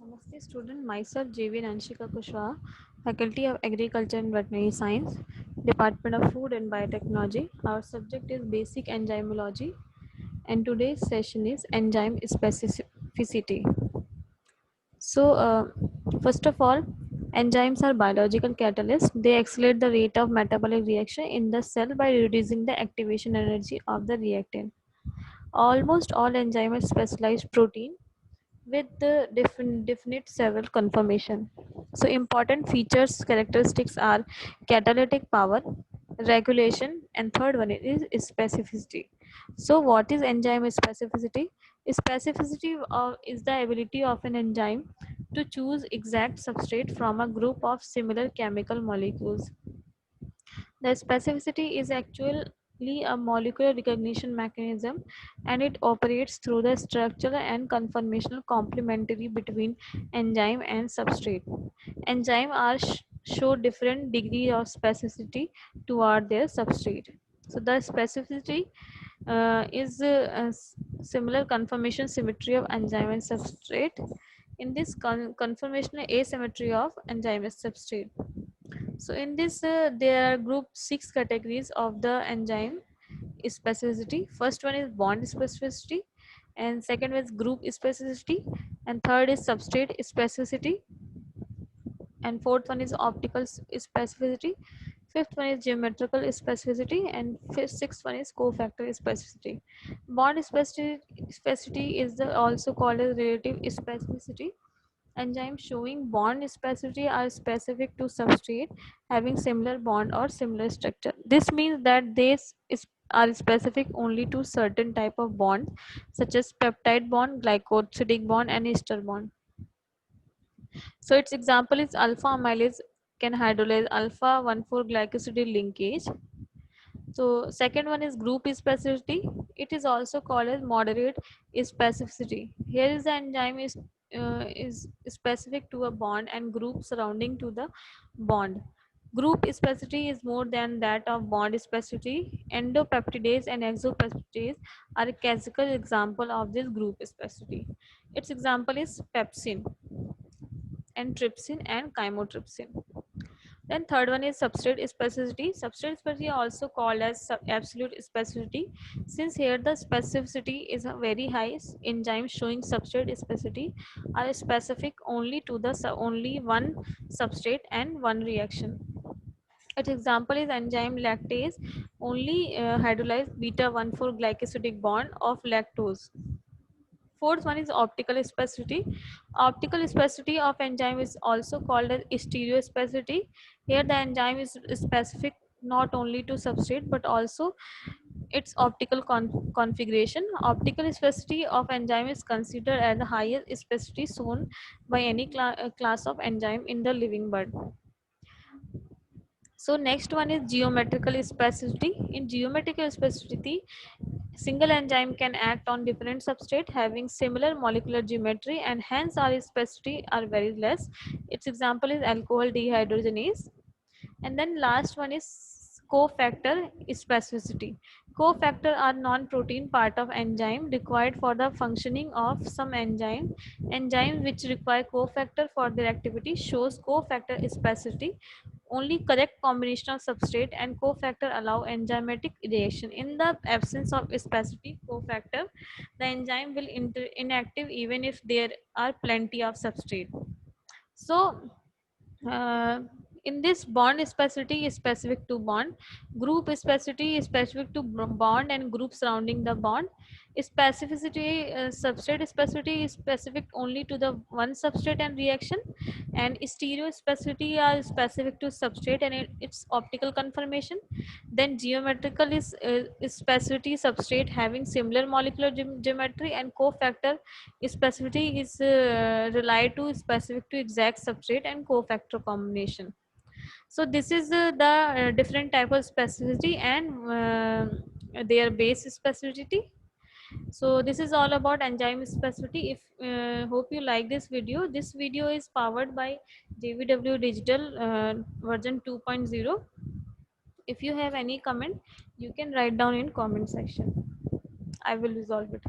Namaste student, myself JV Nanshika Kushwaha, Faculty of Agriculture and Veterinary Science, Department of Food and Biotechnology. Our subject is Basic Enzymology and today's session is Enzyme Specificity. So, first of all, enzymes are biological catalysts. They accelerate the rate of metabolic reaction in the cell by reducing the activation energy of the reactant. Almost all enzymes are specialized protein with the definite several conformation. So important features characteristics are catalytic power, regulation, and third one is specificity. So what is enzyme specificity? Specificity is the ability of an enzyme to choose exact substrate from a group of similar chemical molecules. The specificity is actually a molecular recognition mechanism and it operates through the structural and conformational complementary between enzyme and substrate. Enzyme are show different degree of specificity toward their substrate. So the specificity is similar conformation symmetry of enzyme and substrate. In this conformational asymmetry of enzyme and substrate. So in this, there are grouped 6 categories of the enzyme specificity. First one is bond specificity, and second is group specificity, and third is substrate specificity, and fourth one is optical specificity. Fifth one is geometrical specificity, and sixth one is cofactor specificity. Bond specificity is also called as relative specificity. Enzymes showing bond specificity are specific to substrate having similar bond or similar structure. This means that they are specific only to certain type of bonds such as peptide bond, glycosidic bond, and ester bond. So its example is alpha amylase can hydrolyze alpha 1,4 glycosidic linkage. So second one is group specificity. It is also called as moderate specificity. Here is the enzyme is specific to a bond and group surrounding to the bond. Group specificity is more than that of bond specificity. Endopeptidase and exopeptidase are a classical example of this group specificity. Its example is pepsin and trypsin and chymotrypsin. Then third one is substrate specificity. Substrate specificity also called as absolute specificity. Since here the specificity is a very high, enzymes showing substrate specificity are specific only to the only one substrate and one reaction. Its example is enzyme lactase only hydrolyze beta 1,4 glycosidic bond of lactose. Fourth one is optical specificity. Optical specificity of enzyme is also called as stereospecificity. Here the enzyme is specific not only to substrate but also its optical configuration. Optical specificity of enzyme is considered as the highest specificity shown by any class of enzyme in the living bud. So next one is geometrical specificity. In geometrical specificity, single enzyme can act on different substrate having similar molecular geometry and hence our specificity are very less. Its example is alcohol dehydrogenase. And then last one is cofactor specificity. Cofactor are non-protein part of enzyme required for the functioning of some enzyme. Enzymes which require cofactor for their activity shows cofactor specificity. Only correct combination of substrate and cofactor allow enzymatic reaction. In the absence of specific cofactor, the enzyme will inactive even if there are plenty of substrate. So uh, in this bond specificity is specific to bond, group specificity is specific to bond and group surrounding the bond. Specificity substrate specificity is specific only to the one substrate and reaction, and stereo specificity are specific to substrate and its optical conformation. Then geometrical is specificity substrate having similar molecular geometry, and cofactor specificity is relied to specific to exact substrate and cofactor combination. So this is the different type of specificity and their base specificity. So this is all about enzyme specificity. If hope you like this video. This video is powered by JVW Digital version 2.0. If you have any comment, you can write down in comment section. I will resolve it.